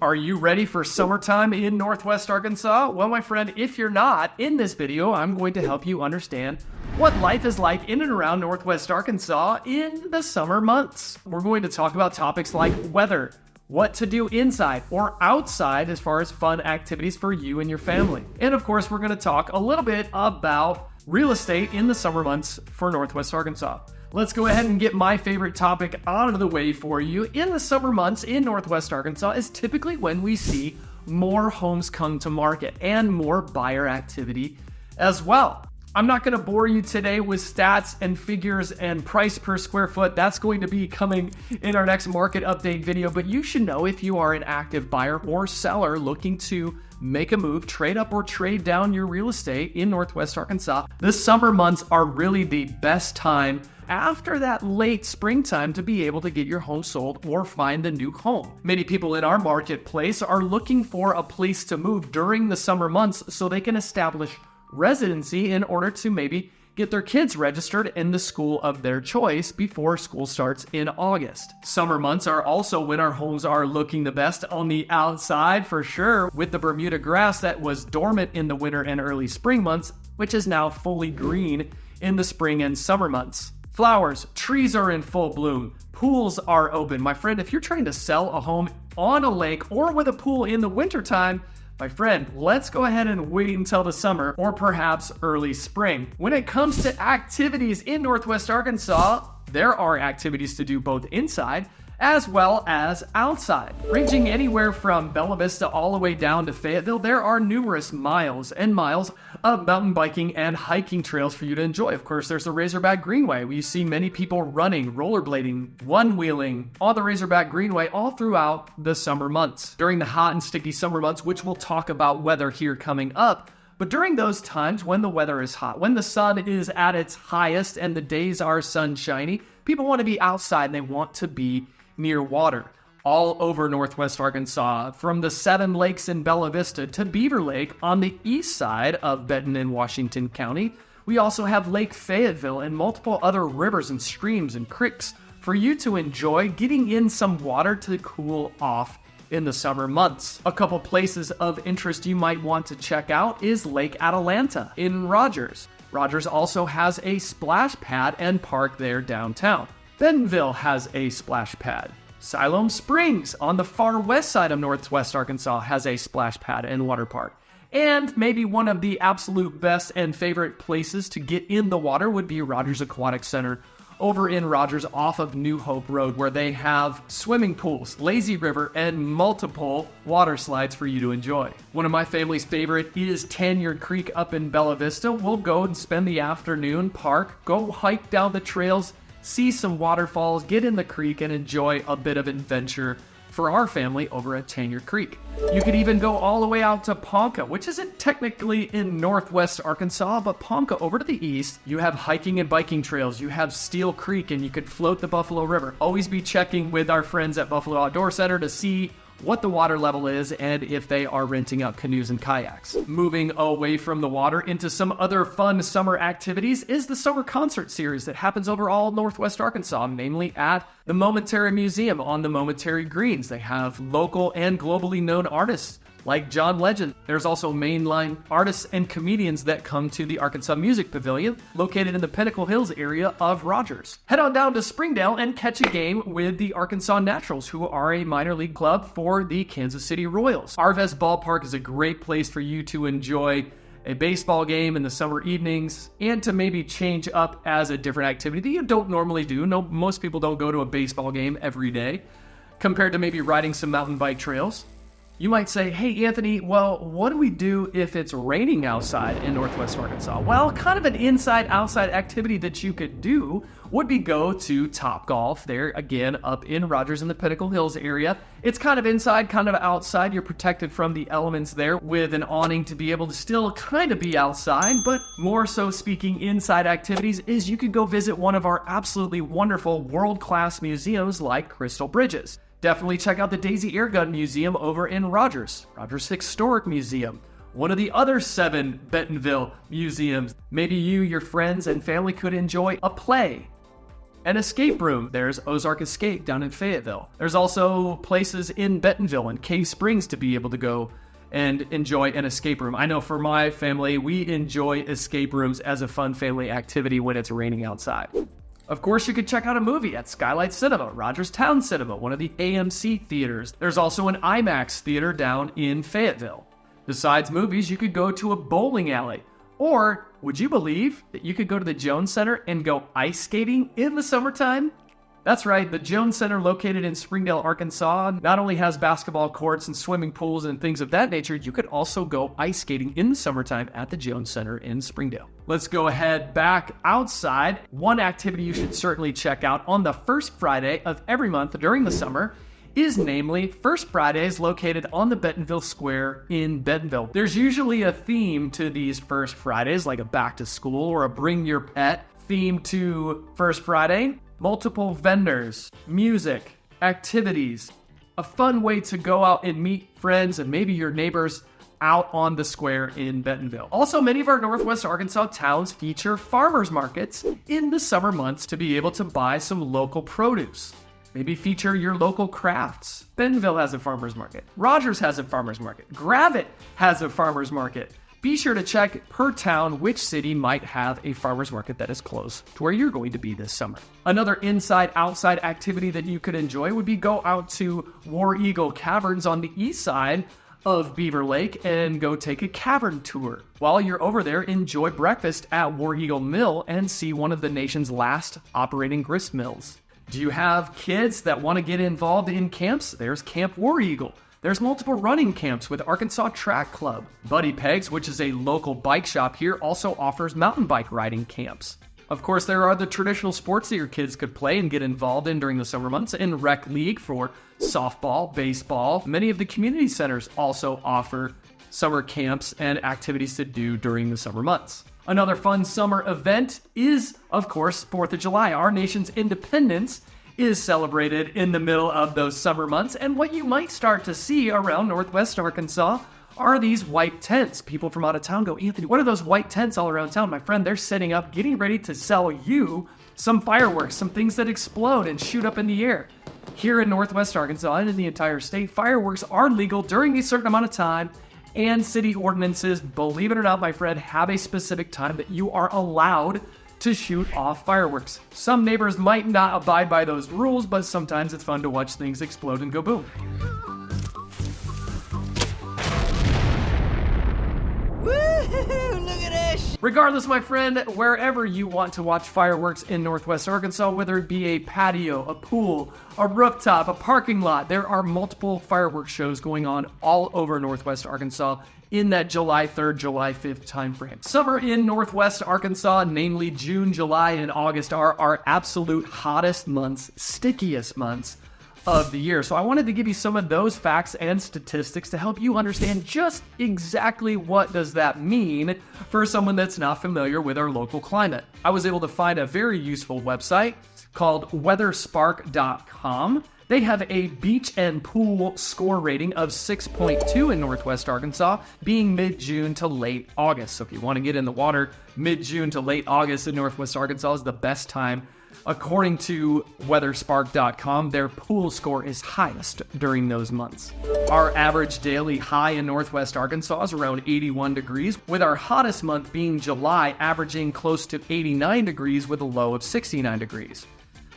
Are you ready for summertime in Northwest Arkansas? Well, my friend, if you're not, in this video, I'm going to help you understand what life is like in and around Northwest Arkansas in the summer months. We're going to talk about topics like weather, what to do inside or outside as far as fun activities for you and your family. And of course, we're going to talk a little bit about real estate in the summer months for Northwest Arkansas. Let's go ahead and get my favorite topic out of the way for you. In the summer months in Northwest Arkansas is typically when we see more homes come to market and more buyer activity as well. I'm not going to bore you today with stats and figures and price per square foot. That's going to be coming in our next market update video, but you should know if you are an active buyer or seller looking to make a move, trade up or trade down your real estate in Northwest Arkansas, the summer months are really the best time after that late springtime to be able to get your home sold or find a new home. Many people in our marketplace are looking for a place to move during the summer months so they can establish residency in order to maybe get their kids registered in the school of their choice before school starts in August. Summer months are also when our homes are looking the best on the outside for sure, with the Bermuda grass that was dormant in the winter and early spring months, which is now fully green in the spring and summer months. Flowers, trees are in full bloom, pools are open. My friend, if you're trying to sell a home on a lake or with a pool in the wintertime, my friend, let's go ahead and wait until the summer or perhaps early spring. When it comes to activities in Northwest Arkansas, there are activities to do both inside as well as outside. Ranging anywhere from Bella Vista all the way down to Fayetteville, there are numerous miles and miles of mountain biking and hiking trails for you to enjoy. Of course, there's the Razorback Greenway. We see many people running, rollerblading, one-wheeling on the Razorback Greenway all throughout the summer months. During the hot and sticky summer months, which we'll talk about weather here coming up, but during those times when the weather is hot, when the sun is at its highest and the days are sunshiny, people want to be outside and they want to be near water. All over Northwest Arkansas, from the 7 lakes in Bella Vista to Beaver Lake on the east side of Benton and Washington County, we also have Lake Fayetteville and multiple other rivers and streams and creeks for you to enjoy getting in some water to cool off in the summer months. A couple places of interest you might want to check out is Lake Atalanta in Rogers. Rogers also has a splash pad and park there downtown. Bentonville has a splash pad. Siloam Springs on the far west side of Northwest Arkansas has a splash pad and water park. And maybe one of the absolute best and favorite places to get in the water would be Rogers Aquatic Center over in Rogers off of New Hope Road, where they have swimming pools, lazy river, and multiple water slides for you to enjoy. One of my family's favorite is Tanyard Creek up in Bella Vista. We'll go and spend the afternoon, park, go hike down the trails, see some waterfalls, get in the creek, and enjoy a bit of adventure for our family over at Tanyard Creek. You could even go all the way out to Ponca, which isn't technically in Northwest Arkansas, but Ponca over to the east, you have hiking and biking trails, you have Steel Creek, and you could float the Buffalo River. Always be checking with our friends at Buffalo Outdoor Center to see what the water level is and if they are renting out canoes and kayaks. Moving away from the water into some other fun summer activities is the summer concert series that happens over all Northwest Arkansas, namely at the Momentary Museum on the Momentary Greens. They have local and globally known artists like John Legend. There's also mainline artists and comedians that come to the Arkansas Music Pavilion, located in the Pinnacle Hills area of Rogers. Head on down to Springdale and catch a game with the Arkansas Naturals, who are a minor league club for the Kansas City Royals. Arvest Ballpark is a great place for you to enjoy a baseball game in the summer evenings and to maybe change up as a different activity that you don't normally do. No, most people don't go to a baseball game every day, compared to maybe riding some mountain bike trails. You might say, hey, Anthony, well, what do we do if it's raining outside in Northwest Arkansas? Well, kind of an inside-outside activity that you could do would be go to Topgolf there, again, up in Rogers in the Pinnacle Hills area. It's kind of inside, kind of outside. You're protected from the elements there with an awning to be able to still kind of be outside, but more so speaking inside activities is you could go visit one of our absolutely wonderful world-class museums like Crystal Bridges. Definitely check out the Daisy Airgun Museum over in Rogers Historic Museum, one of the other 7 Bentonville museums. Maybe you, your friends, and family could enjoy a play, An escape room. There's Ozark Escape down in Fayetteville. There's also places in Bentonville and Cave Springs to be able to go and enjoy an escape room. I know for my family, we enjoy escape rooms as a fun family activity when it's raining outside. Of course, you could check out a movie at Skylight Cinema, Rogerstown Cinema, one of the AMC theaters. There's also an IMAX theater down in Fayetteville. Besides movies, you could go to a bowling alley. Or, would you believe that you could go to the Jones Center and go ice skating in the summertime? That's right, the Jones Center, located in Springdale, Arkansas, not only has basketball courts and swimming pools and things of that nature, you could also go ice skating in the summertime at the Jones Center in Springdale. Let's go ahead back outside. One activity you should certainly check out on the first Friday of every month during the summer is namely First Fridays, located on the Bentonville Square in Bentonville. There's usually a theme to these First Fridays, like a back to school or a bring your pet theme to First Friday. Multiple vendors, music, activities, a fun way to go out and meet friends and maybe your neighbors out on the square in Bentonville. Also, many of our Northwest Arkansas towns feature farmers markets in the summer months to be able to buy some local produce. Maybe feature your local crafts. Bentonville has a farmer's market. Rogers has a farmer's market. Gravette has a farmer's market. Be sure to check per town which city might have a farmer's market that is close to where you're going to be this summer. Another inside-outside activity that you could enjoy would be go out to War Eagle Caverns on the east side of Beaver Lake and go take a cavern tour. While you're over there, enjoy breakfast at War Eagle Mill and see one of the nation's last operating grist mills. Do you have kids that want to get involved in camps? There's Camp War Eagle. There's multiple running camps with Arkansas Track Club. Buddy Pegs, which is a local bike shop here, also offers mountain bike riding camps. Of course, there are the traditional sports that your kids could play and get involved in during the summer months in Rec League for softball, baseball. Many of the community centers also offer summer camps and activities to do during the summer months. Another fun summer event is, of course, 4th of July. Our nation's independence is celebrated in the middle of those summer months, and what you might start to see around Northwest Arkansas are these white tents. People from out of town go, Anthony, what are those white tents all around town? My friend, they're setting up, getting ready to sell you some fireworks, some things that explode and shoot up in the air. Here in Northwest Arkansas and in the entire state, fireworks are legal during a certain amount of time, and city ordinances, believe it or not, my friend, have a specific time that you are allowed to shoot off fireworks. Some neighbors might not abide by those rules, but sometimes it's fun to watch things explode and go boom. Woohoo! Look at this! Regardless, my friend, wherever you want to watch fireworks in Northwest Arkansas, whether it be a patio, a pool, a rooftop, a parking lot, there are multiple fireworks shows going on all over Northwest Arkansas in that July 3rd, July 5th timeframe. Summer in Northwest Arkansas, namely June, July, and August, are our absolute hottest months, stickiest months of the year. So I wanted to give you some of those facts and statistics to help you understand just exactly what does that mean for someone that's not familiar with our local climate. I was able to find a very useful website called weatherspark.com. They have a beach and pool score rating of 6.2 in Northwest Arkansas, being mid-June to late August. So if you want to get in the water, mid-June to late August in Northwest Arkansas is the best time. According to weatherspark.com, their pool score is highest during those months. Our average daily high in Northwest Arkansas is around 81 degrees, with our hottest month being July, averaging close to 89 degrees with a low of 69 degrees.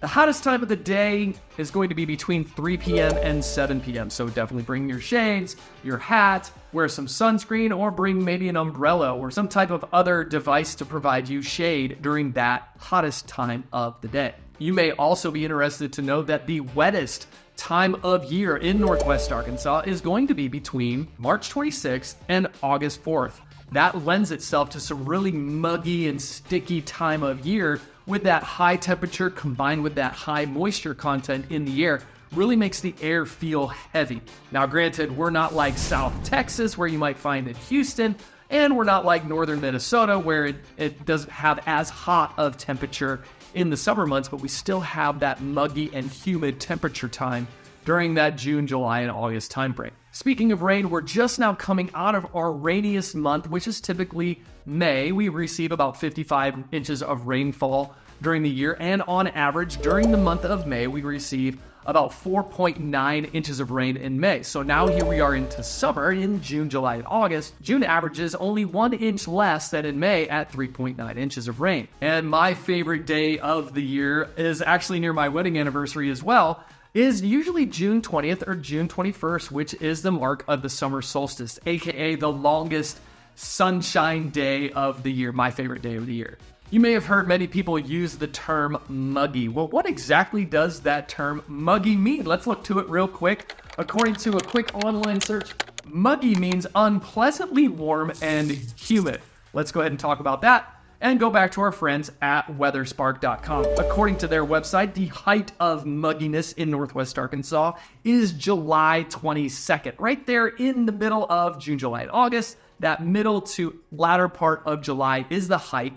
The hottest time of the day is going to be between 3 p.m. and 7 p.m. So definitely bring your shades, your hat, wear some sunscreen, or bring maybe an umbrella or some type of other device to provide you shade during that hottest time of the day. You may also be interested to know that the wettest time of year in Northwest Arkansas is going to be between March 26th and August 4th. That lends itself to some really muggy and sticky time of year, with that high temperature combined with that high moisture content in the air really makes the air feel heavy. Now granted, we're not like South Texas where you might find in Houston, and we're not like northern Minnesota where it doesn't have as hot of temperature in the summer months, but we still have that muggy and humid temperature time during that June, July, and August time frame. Speaking of rain, we're just now coming out of our rainiest month, which is typically May. We receive about 55 inches of rainfall during the year, and on average, during the month of May, we receive about 4.9 inches of rain in May. So now here we are into summer in June, July, and August. June averages only 1 inch less than in May at 3.9 inches of rain. And my favorite day of the year is actually near my wedding anniversary as well, is usually June 20th or June 21st, which is the mark of the summer solstice, aka the longest sunshine day of the year, my favorite day of the year. You may have heard many people use the term muggy. Well, what exactly does that term muggy mean? Let's look to it real quick. According to a quick online search, muggy means unpleasantly warm and humid. Let's go ahead and talk about that and go back to our friends at weatherspark.com. According to their website, the height of mugginess in Northwest Arkansas is July 22nd, right there in the middle of June, July, and August. That middle to latter part of July is the height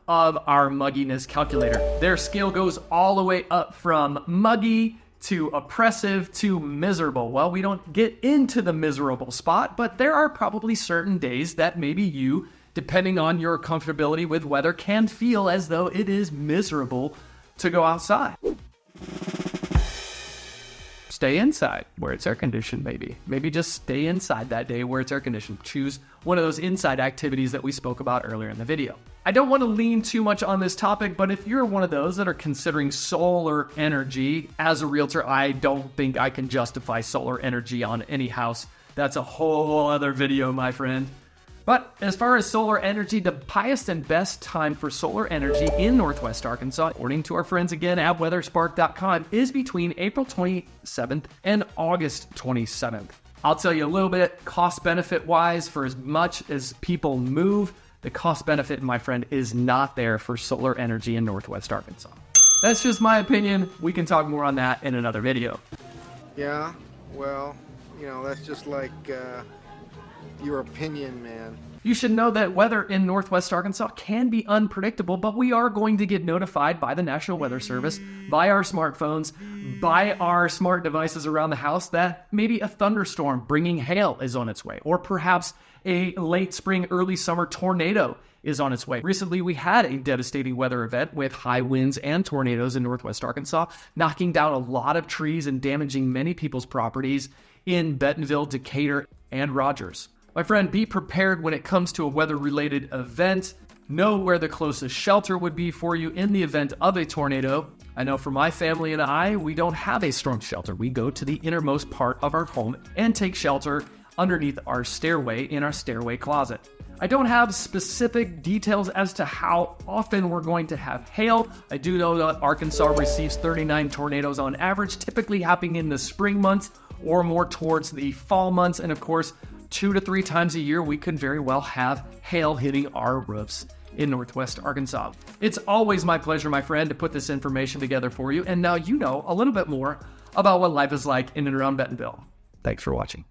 of our mugginess calculator. Their scale goes all the way up from muggy to oppressive to miserable. Well, we don't get into the miserable spot, but there are probably certain days that maybe you, depending on your comfortability with weather, can feel as though it is miserable to go outside. Stay inside where it's air conditioned, maybe. Maybe just stay inside that day where it's air conditioned. Choose one of those inside activities that we spoke about earlier in the video. I don't want to lean too much on this topic, but if you're one of those that are considering solar energy, as a realtor, I don't think I can justify solar energy on any house. That's a whole other video, my friend. But as far as solar energy, the highest and best time for solar energy in Northwest Arkansas, according to our friends again at weatherspark.com, is between April 27th and August 27th. I'll tell you a little bit cost-benefit wise, for as much as people move, the cost-benefit, my friend, is not there for solar energy in Northwest Arkansas. That's just my opinion. We can talk more on that in another video. Yeah, well, that's just like your opinion, man. You should know that weather in Northwest Arkansas can be unpredictable, but we are going to get notified by the National Weather Service, by our smartphones, by our smart devices around the house that maybe a thunderstorm bringing hail is on its way, or perhaps a late spring, early summer tornado is on its way. Recently, we had a devastating weather event with high winds and tornadoes in Northwest Arkansas, knocking down a lot of trees and damaging many people's properties in Bentonville, Decatur, and Rogers. My friend, be prepared when it comes to a weather-related event. Know where the closest shelter would be for you in the event of a tornado. I know for my family and I, we don't have a storm shelter. We go to the innermost part of our home and take shelter underneath our stairway in our stairway closet. I don't have specific details as to how often we're going to have hail. I do know that Arkansas receives 39 tornadoes on average, typically happening in the spring months or more towards the fall months. And of course, 2 to 3 times a year, we could very well have hail hitting our roofs in Northwest Arkansas. It's always my pleasure, my friend, to put this information together for you. And now you know a little bit more about what life is like in and around Bentonville. Thanks for watching.